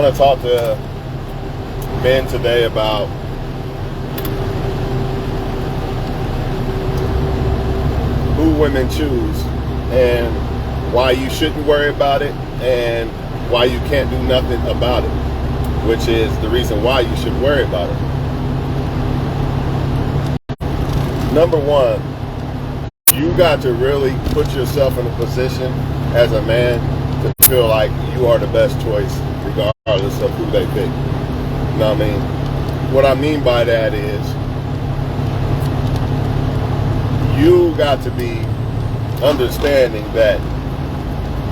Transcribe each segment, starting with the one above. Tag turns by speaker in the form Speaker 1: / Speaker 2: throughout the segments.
Speaker 1: want to talk to men today about who women choose and why you shouldn't worry about it and why you can't do nothing about it, which is the reason why you should worry about it. Number one, you got to really put yourself in a position as a man to feel like you are the best choice regardless of who they pick. You know what I mean? What I mean by that is you got to be understanding that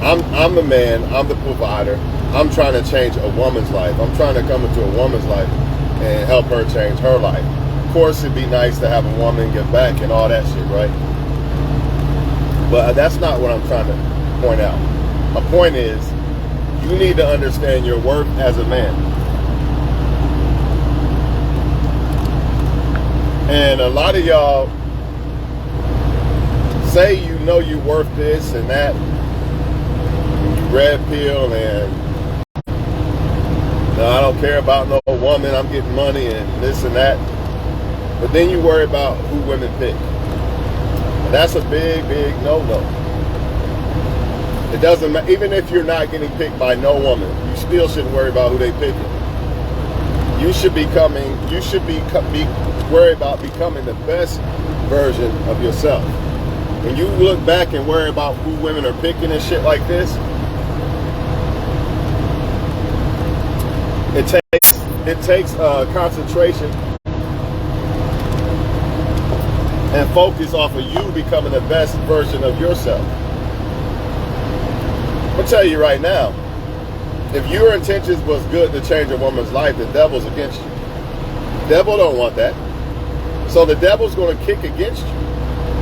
Speaker 1: I'm the man, I'm the provider. I'm trying to change a woman's life. I'm trying to come into a woman's life and help her change her life. Of course, it'd be nice to have a woman give back and all that shit, right? But that's not what I'm trying to point out. My point is, you need to understand your worth as a man. And a lot of y'all say you know you're worth this and that. You red pill and no, I don't care about no woman. I'm getting money and this and that. But then you worry about who women pick. And that's a big, big no-no. It doesn't matter. Even if you're not getting picked by no woman, you still shouldn't worry about who they picking. You should be worried about becoming the best version of yourself. When you look back and worry about who women are picking and shit like this, it takes concentration and focus off of you becoming the best version of yourself. I'm gonna tell you right now, if your intentions was good to change a woman's life, the devil's against you. The devil don't want that. So the devil's gonna kick against you.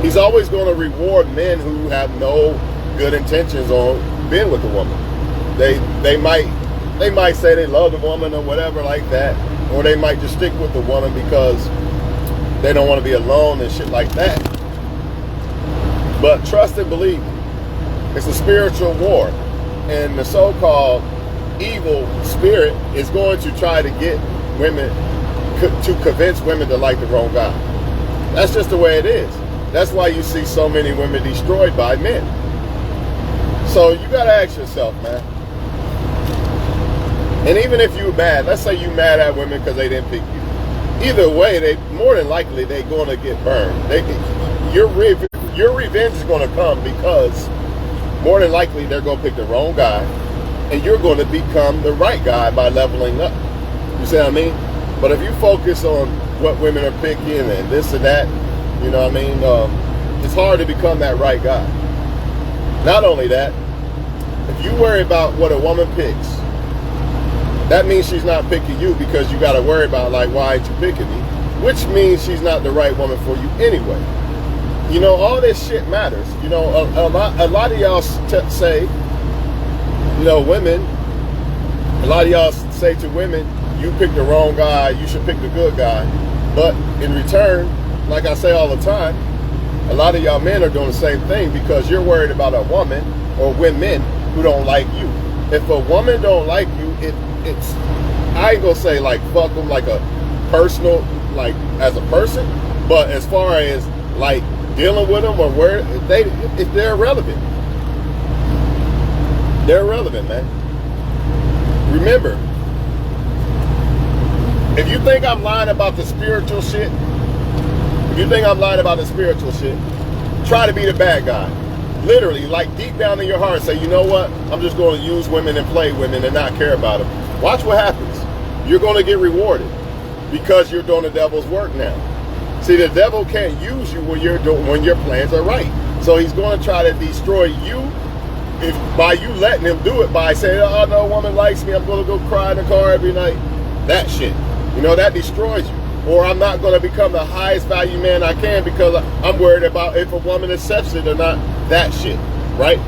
Speaker 1: He's always gonna reward men who have no good intentions on being with a woman. They might say they love the woman or whatever like that, or they might just stick with the woman because they don't want to be alone and shit like that. But trust and believe, it's a spiritual war. And the so-called evil spirit is going to try to get women, to convince women to like the wrong guy. That's just the way it is. That's why you see so many women destroyed by men. So you got to ask yourself, man. And even if you're mad, let's say you're mad at women because they didn't pick you. Either way, they more than likely they're going to get burned. Your revenge is going to come because more than likely they're going to pick the wrong guy, and you're going to become the right guy by leveling up. You see what I mean? But if you focus on what women are picking and this and that, you know what I mean? It's hard to become that right guy. Not only that, if you worry about what a woman picks, that means she's not picking you because you got to worry about, like, why ain't you picking me? Which means she's not the right woman for you anyway. You know, all this shit matters. You know, a lot of y'all say, you know, women, a lot of y'all say to women, you pick the wrong guy, you should pick the good guy. But in return, like I say all the time, a lot of y'all men are doing the same thing because you're worried about a woman or women who don't like you. If a woman don't like you, it's I ain't gonna say like fuck them like a personal, like as a person, but as far as like dealing with them or where if they're irrelevant. They're irrelevant, man. Remember, if you think I'm lying about the spiritual shit, try to be the bad guy. Literally, like deep down in your heart, say, you know what? I'm just going to use women and play women and not care about them. Watch what happens. You're going to get rewarded because you're doing the devil's work now. See, the devil can't use you when your plans are right. So he's going to try to destroy you by you letting him do it by saying, oh, no woman likes me. I'm going to go cry in the car every night. That shit. You know, that destroys you. Or I'm not going to become the highest value man I can because I'm worried about if a woman accepts it or not. That shit, right?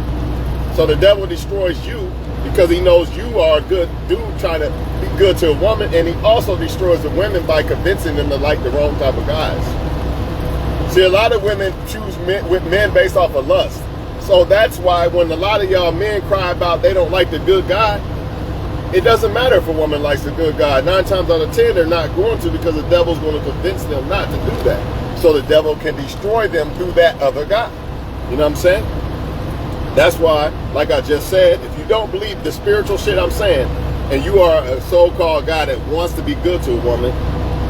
Speaker 1: So the devil destroys you because he knows you are a good dude trying to be good to a woman, and he also destroys the women by convincing them to like the wrong type of guys. See, a lot of women choose men based off of lust. So that's why when a lot of y'all men cry about they don't like the good guy, It doesn't matter if a woman likes a good guy. 9 times out of 10, they're not going to, because the devil's going to convince them not to do that. So the devil can destroy them through that other guy. You know what I'm saying? That's why, like I just said, if you don't believe the spiritual shit I'm saying, and you are a so-called guy that wants to be good to a woman,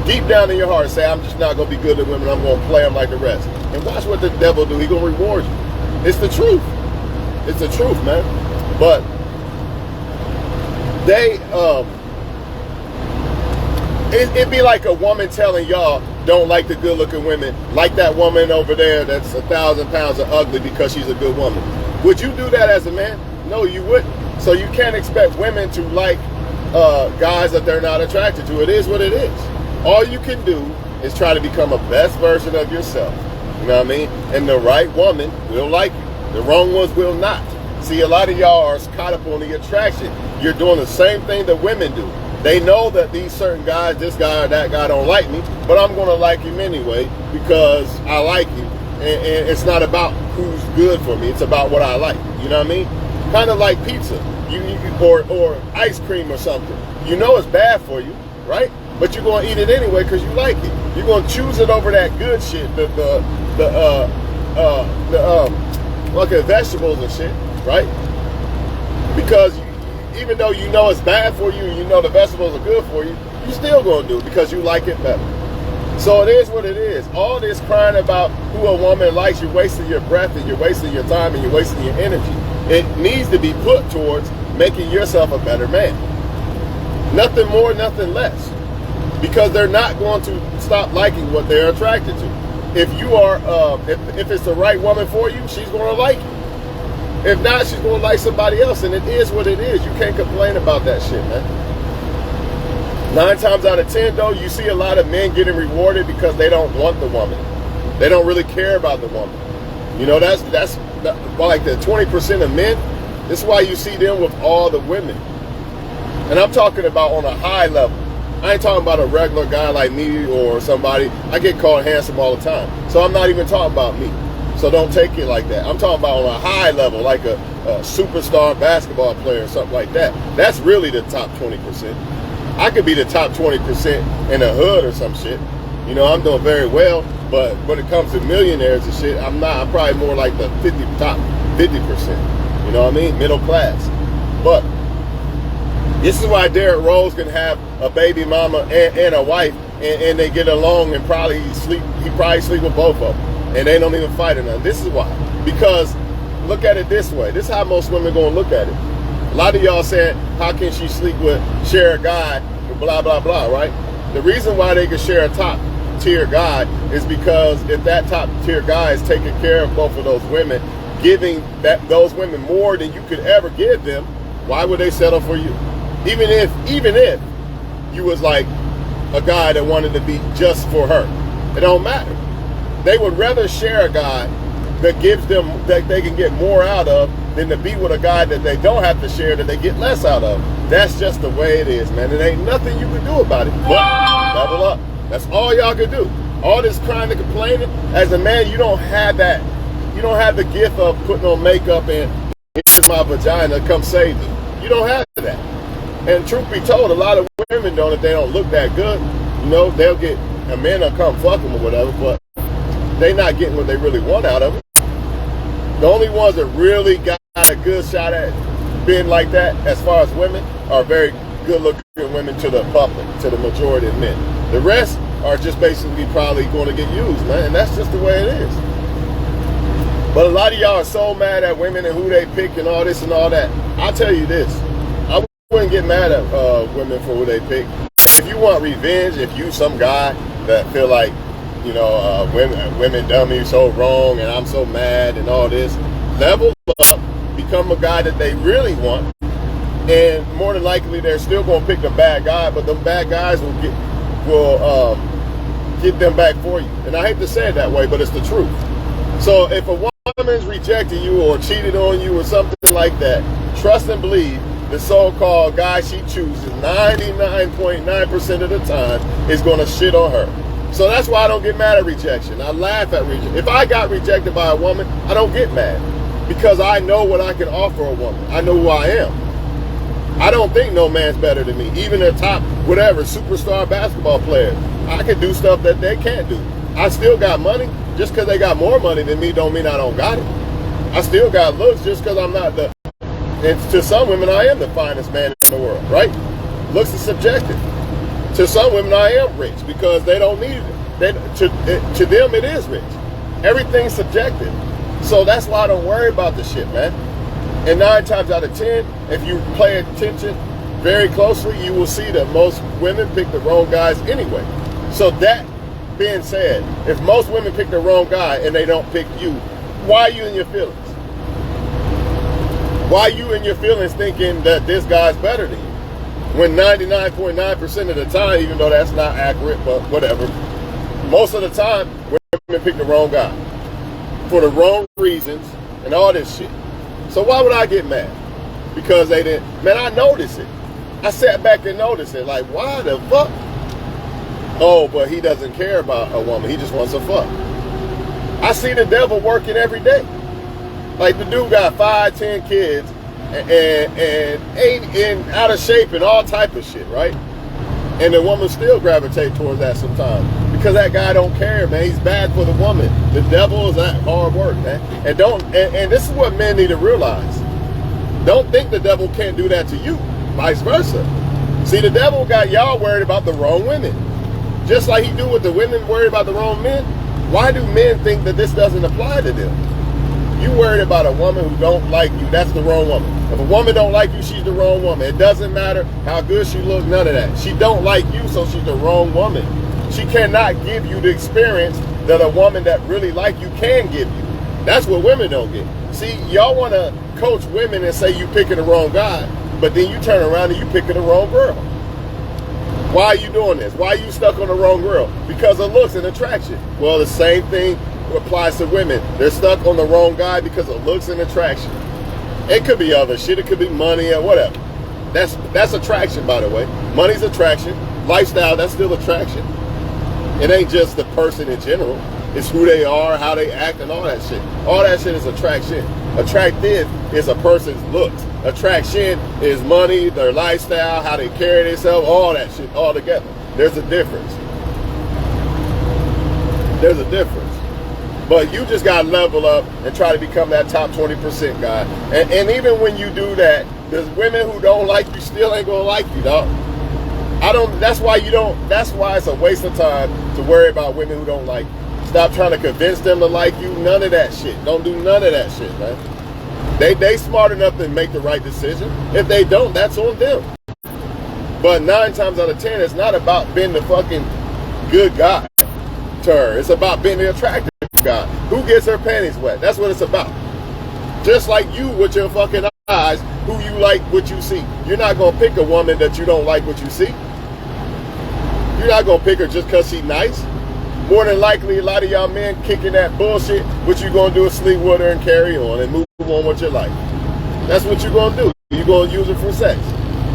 Speaker 1: deep down in your heart say, I'm just not going to be good to women, I'm going to play them like the rest. And watch what the devil do. He's going to reward you. It's the truth. It's the truth, man. But it'd be like a woman telling y'all don't like the good looking women, like that woman over there that's 1,000 pounds of ugly because she's a good woman. Would you do that as a man? No, you wouldn't. So you can't expect women to like guys that they're not attracted to. It is what it is. All you can do is try to become a best version of yourself. You know what I mean? And the right woman will like you. The wrong ones will not. See, a lot of y'all are caught up on the attraction. You're doing the same thing that women do. They know that these certain guys, this guy or that guy don't like me, but I'm going to like him anyway because I like him. And it's not about who's good for me. It's about what I like. You know what I mean? Kind of like pizza or ice cream or something. You know it's bad for you, right? But you're going to eat it anyway because you like it. You're going to choose it over that good shit, like vegetables and shit, right? Because even though you know it's bad for you and you know the vegetables are good for you, you still going to do it because you like it better. So it is what it is. All this crying about who a woman likes, you're wasting your breath and you're wasting your time and you're wasting your energy. It needs to be put towards making yourself a better man. Nothing more, nothing less. Because they're not going to stop liking what they're attracted to. If you are, if it's the right woman for you, she's going to like you. If not, she's going to like somebody else, and it is what it is. You can't complain about that shit, man. 9 times out of 10, though, you see a lot of men getting rewarded because they don't want the woman. They don't really care about the woman. You know, that's like the 20% of men. This is why you see them with all the women. And I'm talking about on a high level. I ain't talking about a regular guy like me or somebody. I get called handsome all the time. So I'm not even talking about me. So don't take it like that. I'm talking about on a high level, like a superstar basketball player or something like that. That's really the top 20%. I could be the top 20% in the hood or some shit. You know, I'm doing very well, but when it comes to millionaires and shit, I'm not. I'm probably more like the top 50%. You know what I mean? Middle class. But this is why Derrick Rose can have a baby mama and a wife, and they get along, and he probably sleep with both of them, and they don't even fight or nothing. This is why. Because look at it this way. This is how most women gonna look at it. A lot of y'all saying, how can she share a guy, blah, blah, blah, right? The reason why they can share a top tier guy is because if that top tier guy is taking care of both of those women, giving those women more than you could ever give them, why would they settle for you? Even if you was like a guy that wanted to be just for her, it don't matter. They would rather share a guy that gives them, that they can get more out of, than to be with a guy that they don't have to share, that they get less out of. That's just the way it is, man. There ain't nothing you can do about it but level up. That's all y'all can do. All this crying and complaining, as a man, you don't have that. You don't have the gift of putting on makeup and here's my vagina, come save me. You don't have that. And truth be told, a lot of women don't, if they don't look that good, you know, they'll get, a man will come fuck them or whatever, but they not getting what they really want out of it. The only ones that really got a good shot at being like that, as far as women, are very good-looking women to the public, to the majority of men. The rest are just basically probably going to get used, man, and that's just the way it is. But a lot of y'all are so mad at women and who they pick and all this and all that. I'll tell you this. I wouldn't get mad at women for who they pick. If you want revenge, if you some guy that feel like, you know, women done me so wrong and I'm so mad and all this, level up, become a guy that they really want, and more than likely they're still going to pick the bad guy, but them bad guys will get them back for you. And I hate to say it that way, but it's the truth. So if a woman's rejected you or cheated on you or something like that, trust and believe the so-called guy she chooses 99.9% of the time is going to shit on her. So that's why I don't get mad at rejection. I laugh at rejection. If I got rejected by a woman, I don't get mad because I know what I can offer a woman. I know who I am. I don't think no man's better than me. Even the top, whatever, superstar basketball players, I can do stuff that they can't do. I still got money. Just because they got more money than me don't mean I don't got it. I still got looks just because I'm not the, and to some women I am the finest man in the world, right? Looks is subjective. To some women I am rich because they don't need it. To them it is rich. Everything's subjective. So that's why I don't worry about the shit, man. And 9 times out of 10, if you pay attention very closely, you will see that most women pick the wrong guys anyway. So that being said, if most women pick the wrong guy and they don't pick you, why are you in your feelings? Why are you in your feelings thinking that this guy's better than you? When 99.9% of the time, even though that's not accurate, but whatever, most of the time, women pick the wrong guy for the wrong reasons and all this shit. So why would I get mad? Because they didn't, man, I noticed it. I sat back and noticed it, like, why the fuck? Oh, but he doesn't care about a woman, he just wants a fuck. I see the devil working every day. Like, the dude got 5, 10 kids and ain't in out of shape and all type of shit, right? And the woman still gravitate towards that sometimes because that guy don't care, man. He's bad for the woman. The devil is that hard work, man. And this is what men need to realize. Don't think the devil can't do that to you. Vice versa. See, the devil got y'all worried about the wrong women. Just like he do with the women worried about the wrong men. Why do men think that this doesn't apply to them? You worried about a woman who don't like you, that's the wrong woman. If a woman don't like you, she's the wrong woman. It doesn't matter how good she look, none of that. She don't like you, so she's the wrong woman. She cannot give you the experience that a woman that really like you can give you. That's what women don't get. See, y'all want to coach women and say you picking the wrong guy, but then you turn around and you picking the wrong girl. Why are you doing this? Why are you stuck on the wrong girl? Because of looks and attraction. Well, the same thing applies to women. They're stuck on the wrong guy because of looks and attraction. It could be other shit. It could be money or whatever. That's attraction, by the way. Money's attraction. Lifestyle, that's still attraction. It ain't just the person in general. It's who they are, how they act, and all that shit. All that shit is attraction. Attractive is a person's looks. Attraction is money, their lifestyle, how they carry themselves, all that shit all together. There's a difference. There's a difference. But you just got to level up and try to become that top 20% guy. And even when you do that, there's women who don't like you still ain't going to like you, dog. That's why it's a waste of time to worry about women who don't like you. Stop trying to convince them to like you. None of that shit. Don't do none of that shit, man. They smart enough to make the right decision. If they don't, that's on them. But 9 times out of 10, it's not about being the fucking good guy to her. It's about being the attractive guy. Who gets her panties wet? That's what it's about. Just like you with your fucking eyes, who you like what you see. You're not going to pick a woman that you don't like what you see. You're not going to pick her just because she's nice. More than likely, a lot of y'all men kicking that bullshit. What you going to do is sleep with her and carry on and move on with your life. That's what you're going to do. You're going to use her for sex.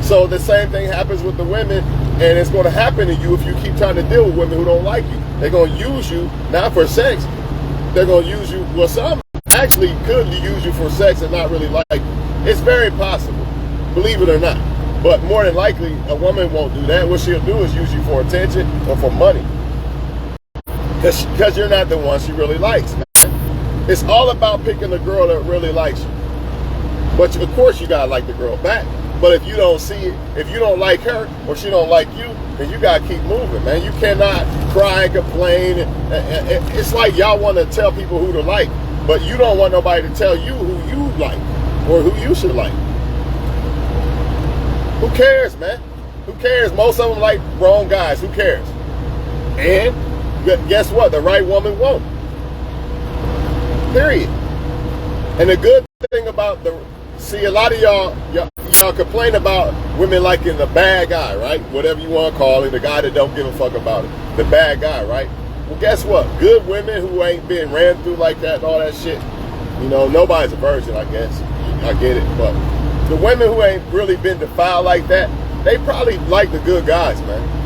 Speaker 1: So the same thing happens with the women, and it's going to happen to you if you keep trying to deal with women who don't like you. They're going to use you, not for sex. They're going to use you, well, some actually could use you for sex and not really like you. It's very possible, believe it or not. But more than likely, a woman won't do that. What she'll do is use you for attention or for money. Because you're not the one she really likes, man. It's all about picking the girl that really likes you. But of course you gotta like the girl back. But if you don't see it, if you don't like her or she don't like you, then you gotta keep moving, man. You cannot cry and complain. It's like y'all want to tell people who to like, but you don't want nobody to tell you who you like or who you should like. Who cares, man? Who cares? Most of them like wrong guys. Who cares? And guess what? The right woman won't. Period. And the good thing about see, a lot of y'all complain about women liking the bad guy, right? Whatever you want to call it, the guy that don't give a fuck about it. The bad guy, right? Well, guess what? Good women who ain't been ran through like that and all that shit, you know, nobody's a virgin, I guess. I get it. But the women who ain't really been defiled like that, they probably like the good guys, man.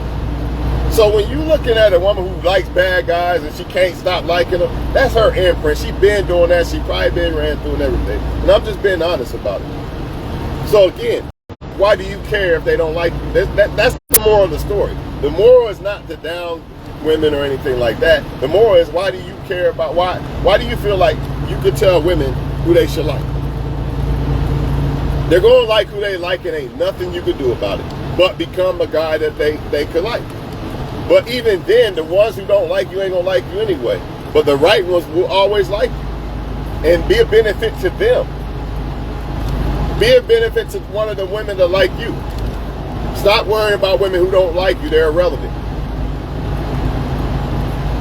Speaker 1: So when you looking at a woman who likes bad guys and she can't stop liking them, that's her imprint. She been doing that. She probably been ran through and everything. And I'm just being honest about it. So again, why do you care if they don't like you? That's the moral of the story. The moral is not to down women or anything like that. The moral is, why do you care about, why do you feel like you could tell women who they should like? They're going to like who they like, and ain't nothing you can do about it but become a guy that they could like. But even then, the ones who don't like you ain't going to like you anyway. But the right ones will always like you and be a benefit to them. Be a benefit to one of the women that like you. Stop worrying about women who don't like you. They're irrelevant.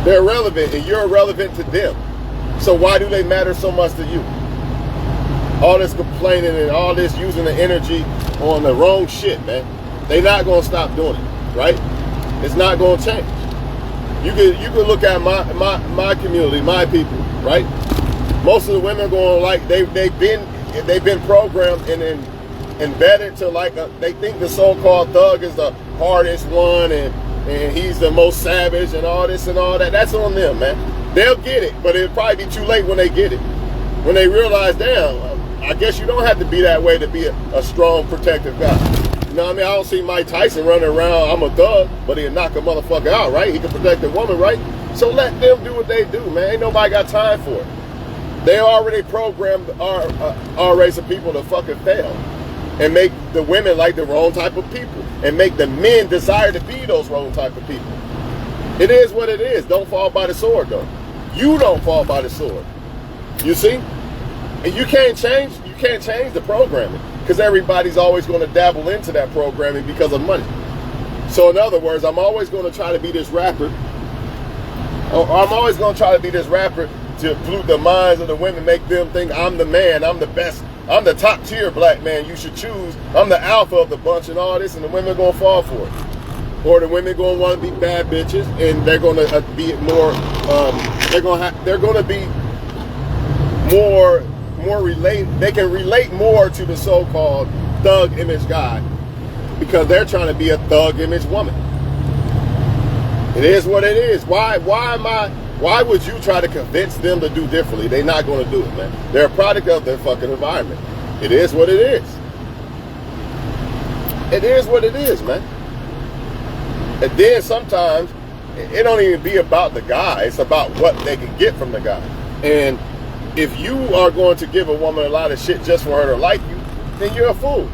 Speaker 1: They're irrelevant, and you're irrelevant to them. So why do they matter so much to you? All this complaining and all this using the energy on the wrong shit, man. They're not going to stop doing it, right? It's not going to change. You can look at my community, my people, right? Most of the women going like they've been programmed and then embedded to like they think the so-called thug is the hardest one and he's the most savage and all this and all that. That's on them, man. They'll get it, but it'll probably be too late when they get it. When they realize, damn, I guess you don't have to be that way to be a strong, protective guy. You know what I mean? I don't see Mike Tyson running around, I'm a thug, but he'll knock a motherfucker out, right? He can protect a woman, right? So let them do what they do, man. Ain't nobody got time for it. They already programmed our race of people to fucking fail and make the women like the wrong type of people and make the men desire to be those wrong type of people. It is what it is. Don't fall by the sword, though. You don't fall by the sword. You see? And you can't change the programming because everybody's always going to dabble into that programming because of money. So in other words, I'm always going to try to be this rapper. I'm always going to try to be this rapper to pollute the minds of the women, make them think I'm the man, I'm the best, I'm the top tier black man you should choose, I'm the alpha of the bunch and all this, and the women are going to fall for it. Or the women going to want to be bad bitches, and they're going to be more, they're going to be more they can relate more to the so-called thug image guy because they're trying to be a thug image woman. It is what it is. Why would you try to convince them to do differently? They're not going to do it, man. They're a product of their fucking environment. It is what it is. It is what it is, man. And then sometimes it don't even be about the guy. It's about what they can get from the guy. And if you are going to give a woman a lot of shit just for her to like you, then you're a fool.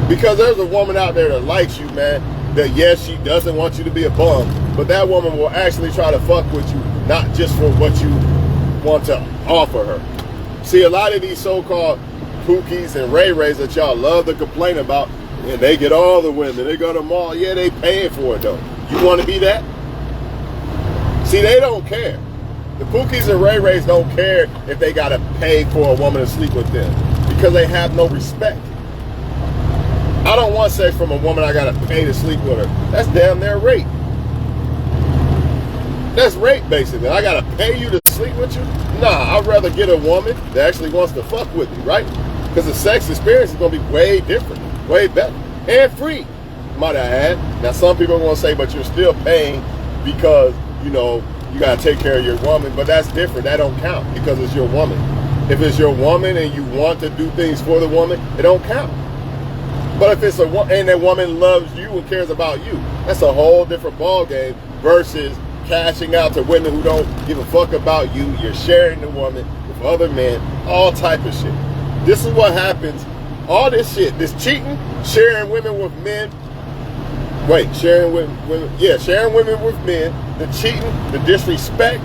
Speaker 1: Because there's a woman out there that likes you, man, that yes, she doesn't want you to be a bum, but that woman will actually try to fuck with you, not just for what you want to offer her. See, a lot of these so-called Pookies and Ray Rays that y'all love to complain about, and they get all the women, they go to the mall, yeah, they paying for it though. You want to be that? See, they don't care. The Pookies and Ray Rays don't care if they got to pay for a woman to sleep with them because they have no respect. I don't want sex from a woman I got to pay to sleep with her. That's damn near rape. That's rape, basically. I got to pay you to sleep with you? Nah, I'd rather get a woman that actually wants to fuck with me, right? Because the sex experience is going to be way different, way better, and free, might I add. Now, some people are going to say, but you're still paying because, you know, you got to take care of your woman, but that's different. That don't count because it's your woman. If it's your woman and you want to do things for the woman, it don't count. But if it's and that woman loves you and cares about you, that's a whole different ball game versus cashing out to women who don't give a fuck about you. You're sharing the woman with other men, all type of shit. This is what happens. All this shit, this cheating, sharing women with men. Sharing women with men, the cheating, the disrespect,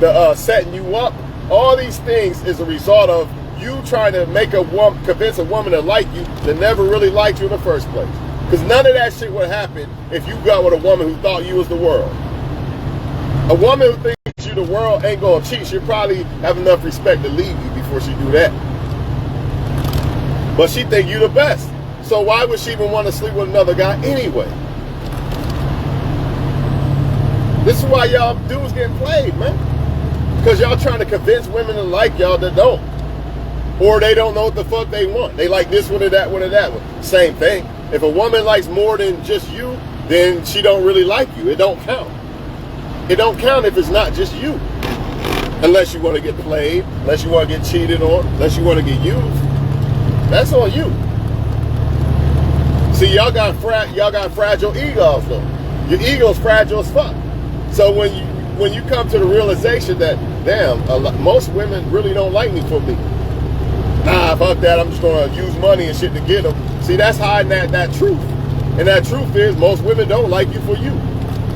Speaker 1: the setting you up. All these things is a result of you trying to make convince a woman to like you that never really liked you in the first place. Because none of that shit would happen if you got with a woman who thought you was the world. A woman who thinks you the world ain't gonna cheat. She'll probably have enough respect to leave you before she do that. But she think you the best. So why would she even want to sleep with another guy anyway? This is why y'all dudes getting played, man. Because y'all trying to convince women to like y'all that don't. Or they don't know what the fuck they want. They like this one or that one or that one. Same thing. If a woman likes more than just you, then she don't really like you. It don't count. It don't count if it's not just you. Unless you want to get played, unless you want to get cheated on, unless you want to get used. That's on you. See, y'all got fragile egos though. Your ego's fragile as fuck. So when you come to the realization that, damn, most women really don't like me for me. Nah, fuck that. I'm just gonna use money and shit to get them. See, that's hiding that truth. And that truth is most women don't like you for you.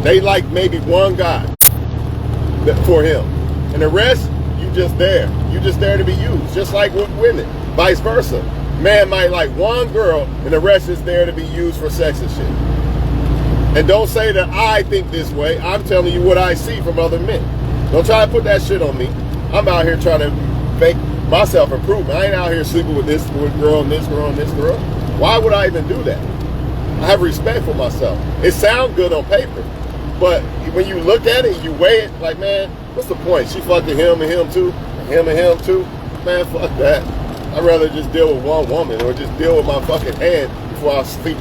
Speaker 1: They like maybe one guy for him. And the rest, you just there. You just there to be used. Just like with women. Vice versa. Man might like one girl and the rest is there to be used for sex and shit. And don't say that I think this way. I'm telling you what I see from other men. Don't try to put that shit on me. I'm out here trying to make myself improvement. I ain't out here sleeping with this girl and this girl and this girl. Why would I even do that? I have respect for myself. It sounds good on paper, but when you look at it, you weigh it, like, man, what's the point? She fucking him and him too, and him too. Man, fuck that. I'd rather just deal with one woman or just deal with my fucking hand before I sleep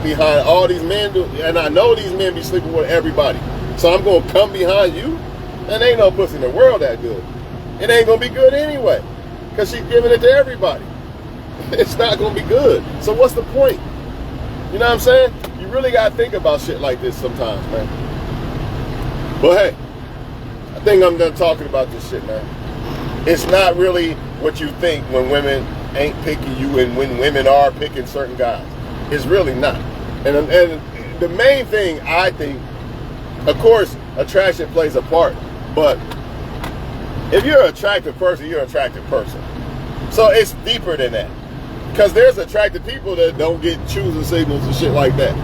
Speaker 1: behind all these men. And I know these men be sleeping with everybody. So I'm gonna come behind you? And ain't no pussy in the world that good. It ain't gonna be good anyway, because she's giving it to everybody. It's not gonna be good. So what's the point? You know what I'm saying? You really gotta think about shit like this sometimes, man. But hey, I think I'm done talking about this shit, man. It's not really what you think when women ain't picking you and when women are picking certain guys. It's really not. And the main thing, I think, of course, attraction plays a part, but if you're an attractive person, you're an attractive person. So it's deeper than that. Because there's attractive people that don't get choosing signals and shit like that.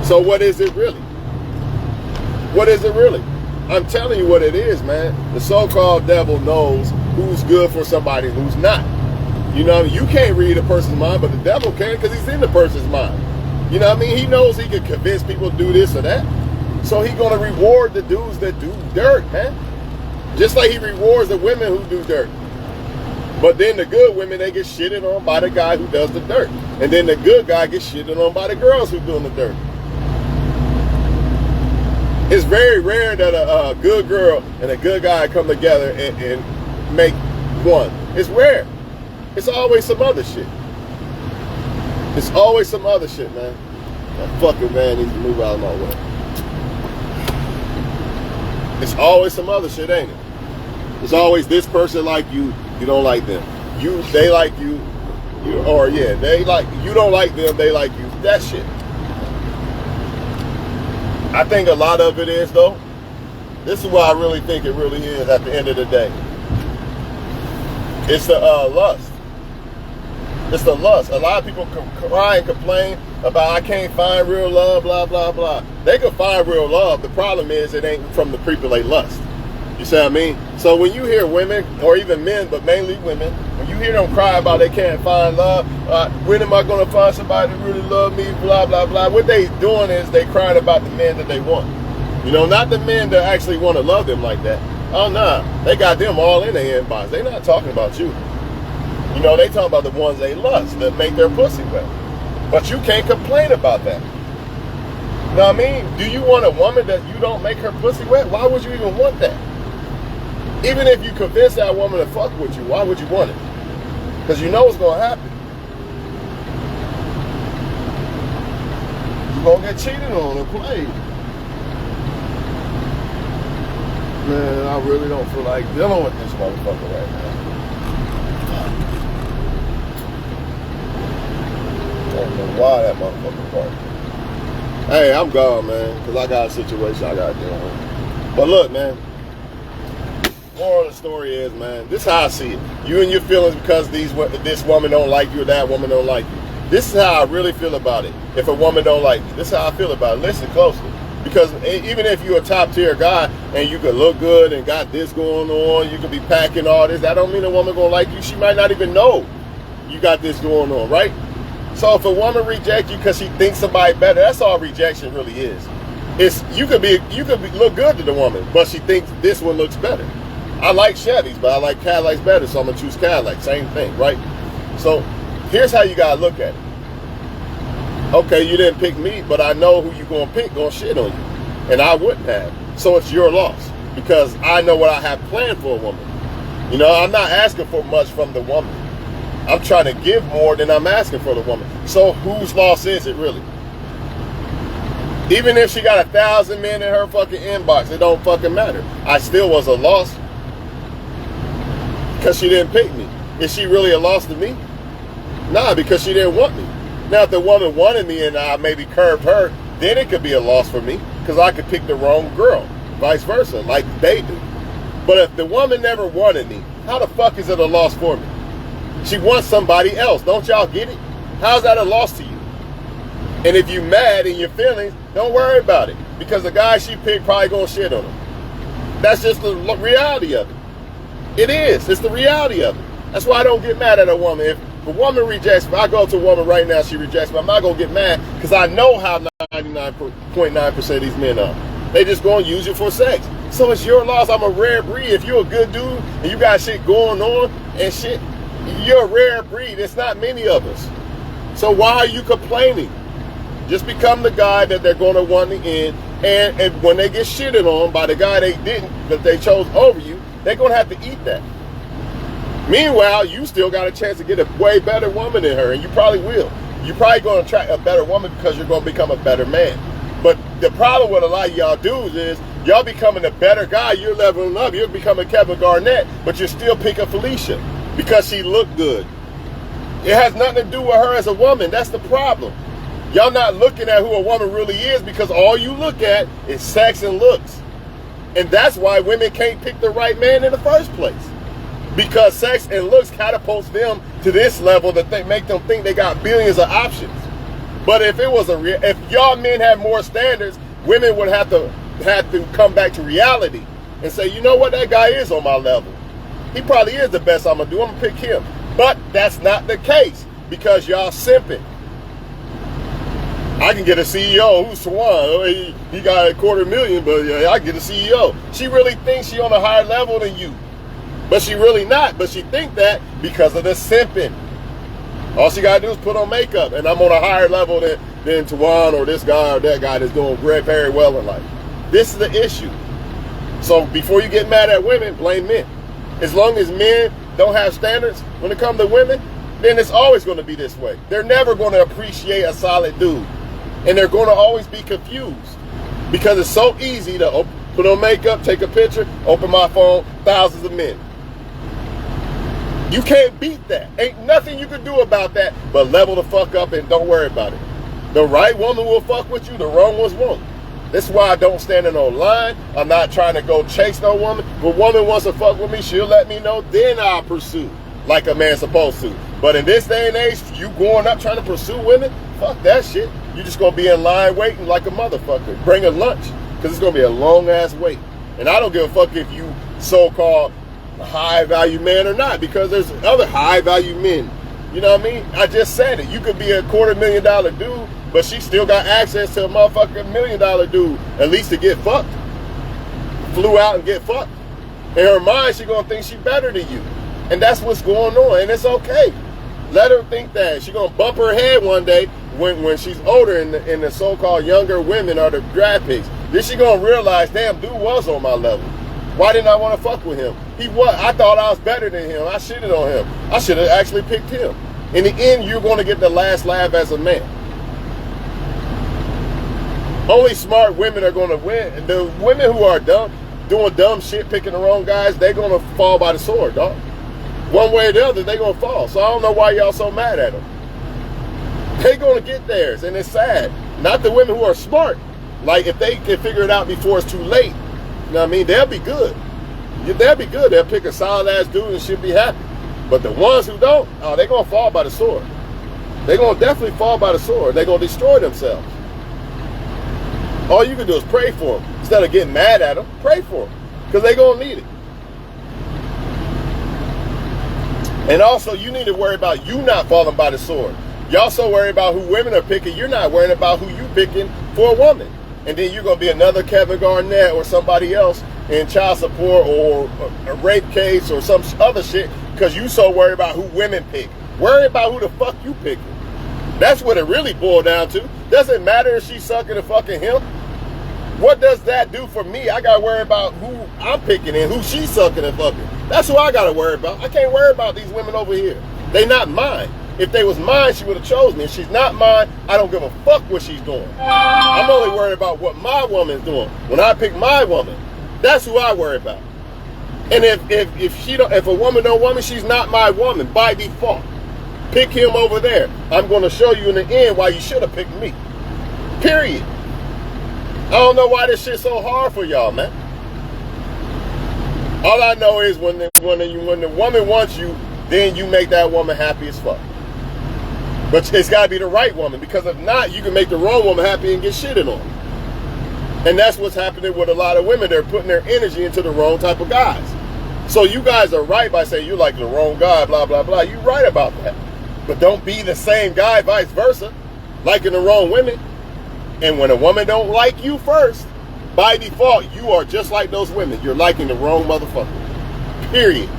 Speaker 1: So what is it really? What is it really? I'm telling you what it is, man. The so-called devil knows who's good for somebody and who's not. You know, you can't read a person's mind, but the devil can, because he's in the person's mind. You know what I mean? He knows he can convince people to do this or that. So he's going to reward the dudes that do dirt, man. Just like he rewards the women who do dirt. But then the good women, they get shitted on by the guy who does the dirt. And then the good guy gets shitted on by the girls who doing the dirt. It's very rare that a good girl and a good guy come together and make one. It's rare. It's always some other shit. It's always some other shit, man. That fucking man needs to move out of my way. It's always some other shit, ain't it? It's always this person like you, you don't like them. They like you, they like, you don't like them, they like you. That shit. I think a lot of it is, though, this is what I really think it really is at the end of the day. It's the lust. It's the lust. A lot of people cry and complain about, I can't find real love, blah, blah, blah. They can find real love. The problem is it ain't from the people they lust. You see what I mean? So when you hear women, or even men, but mainly women, when you hear them cry about they can't find love, when am I going to find somebody that really love me, blah, blah, blah. What they doing is they crying about the men that they want. You know, not the men that actually want to love them like that. Oh, nah. They got them all in their inbox. They not talking about you. You know, they talking about the ones they lust, that make their pussy wet. But you can't complain about that. You know what I mean? Do you want a woman that you don't make her pussy wet? Why would you even want that? Even if you convince that woman to fuck with you, why would you want it? Because you know what's going to happen. You're going to get cheated on or played. Man, I really don't feel like dealing with this motherfucker right now. I don't know why that motherfucker parked. Hey, I'm gone, man, because I got a situation I got to deal with. But look, man, moral of the story is, man, this is how I see it. You and your feelings because this woman don't like you or that woman don't like you. This is how I really feel about it. If a woman don't like you, this is how I feel about it. Listen closely. Because even if you're a top tier guy and you can look good and got this going on, you can be packing all this, that don't mean a woman gonna like you. She might not even know you got this going on, right? So if a woman rejects you because she thinks somebody better, that's all rejection really is. It's you could look good to the woman, but she thinks this one looks better. I like Chevys, but I like Cadillacs better, so I'm gonna choose Cadillac. Same thing, right? So here's how you gotta look at it. Okay, you didn't pick me, but I know who you gonna pick gonna shit on you, and I wouldn't have. So it's your loss because I know what I have planned for a woman. You know, I'm not asking for much from the woman. I'm trying to give more than I'm asking for the woman. So whose loss is it really? Even if she got 1,000 men in her fucking inbox, it don't fucking matter. I still was a loss because she didn't pick me. Is she really a loss to me? Nah, because she didn't want me. Now, if the woman wanted me and I maybe curved her, then it could be a loss for me because I could pick the wrong girl, vice versa, like they do. But if the woman never wanted me, how the fuck is it a loss for me? She wants somebody else. Don't y'all get it? How's that a loss to you? And if you mad in your feelings, don't worry about it. Because the guy she picked probably gonna shit on him. That's just the reality of it. It is. It's the reality of it. That's why I don't get mad at a woman. If a woman rejects me, I go to a woman right now, she rejects me, I'm not gonna get mad because I know how 99.9% of these men are. They just gonna use you for sex. So it's your loss. I'm a rare breed. If you're a good dude and you got shit going on and shit, you're a rare breed. It's not many of us. So why are you complaining? Just become the guy that they're going to want in the end. And when they get shitted on by the guy that they chose over you, they're going to have to eat that. Meanwhile, you still got a chance to get a way better woman than her, and you probably will. You're probably going to attract a better woman because you're going to become a better man. But the problem with a lot of y'all dudes is y'all becoming a better guy. You're leveling up. You're becoming Kevin Garnett, but you're still picking Felicia because she looked good. It has nothing to do with her as a woman. That's the problem. Y'all not looking at who a woman really is because all you look at is sex and looks. And that's why women can't pick the right man in the first place. Because sex and looks catapults them to this level that they make them think they got billions of options. But if it was if y'all men had more standards, women would have to come back to reality and say, you know what, that guy is on my level. He probably is the best I'm gonna do. I'm gonna pick him. But that's not the case because y'all simping. I can get a CEO who's Swan. He got $250,000, but yeah, I can get a CEO. She really thinks she on a higher level than you. But she really not. But she think that because of the simping. All she got to do is put on makeup. And I'm on a higher level than Tawan or this guy or that guy that's doing very well in life. This is the issue. So before you get mad at women, blame men. As long as men don't have standards when it comes to women, then it's always going to be this way. They're never going to appreciate a solid dude. And they're going to always be confused because it's so easy to put on makeup, take a picture, open my phone, thousands of men. You can't beat that. Ain't nothing you can do about that but level the fuck up and don't worry about it. The right woman will fuck with you, the wrong ones won't. That's why I don't stand in no line. I'm not trying to go chase no woman. If a woman wants to fuck with me, she'll let me know, then I'll pursue like a man's supposed to. But in this day and age, you going up trying to pursue women, fuck that shit. You're just going to be in line waiting like a motherfucker. Bring a lunch because it's going to be a long-ass wait. And I don't give a fuck if you so-called high-value man or not because there's other high-value men. You know what I mean? I just said it. You could be a $250,000 dude, but she still got access to a motherfucking $1 million dude, at least to get fucked. Flew out and get fucked. In her mind, she going to think she better than you. And that's what's going on, and it's okay. Let her think that. She's going to bump her head one day when she's older and the so-called younger women are the draft picks. Then she going to realize, damn, dude was on my level. Why didn't I want to fuck with him? He was. I thought I was better than him. I shitted on him. I should have actually picked him. In the end, you're going to get the last laugh as a man. Only smart women are going to win. The women who are dumb, doing dumb shit, picking the wrong guys, they're going to fall by the sword, dog. One way or the other, they're going to fall. So I don't know why y'all so mad at them. They're going to get theirs, and it's sad. Not the women who are smart. Like, if they can figure it out before it's too late, you know what I mean? They'll be good. They'll be good. They'll pick a solid-ass dude and she'll be happy. But the ones who don't, oh, they're going to fall by the sword. They're going to definitely fall by the sword. They're going to destroy themselves. All you can do is pray for them. Instead of getting mad at them, pray for them. Because they're going to need it. And also, you need to worry about you not falling by the sword. Y'all so worried about who women are picking, you're not worrying about who you picking for a woman. And then you're going to be another Kevin Garnett or somebody else in child support or a rape case or some other shit because you so worried about who women pick. Worry about who the fuck you picking. That's what it really boiled down to. Doesn't matter if she's sucking and fucking him. What does that do for me? I got to worry about who I'm picking and who she's sucking and fucking. That's who I got to worry about. I can't worry about these women over here. They not mine. If they was mine, she would have chosen me. If she's not mine, I don't give a fuck what she's doing. I'm only worried about what my woman's doing. When I pick my woman, that's who I worry about. And if a woman don't want me, she's not my woman by default. Pick him over there. I'm going to show you in the end why you should have picked me. Period. I don't know why this shit's so hard for y'all, man. All I know is when the woman wants you, then you make that woman happy as fuck. But it's got to be the right woman, because if not, you can make the wrong woman happy and get shitted on. And that's what's happening with a lot of women. They're putting their energy into the wrong type of guys. So you guys are right by saying you like the wrong guy, blah, blah, blah. You're right about that. But don't be the same guy, vice versa, liking the wrong women. And when a woman don't like you first, by default, you are just like those women. You're liking the wrong motherfucker. Period.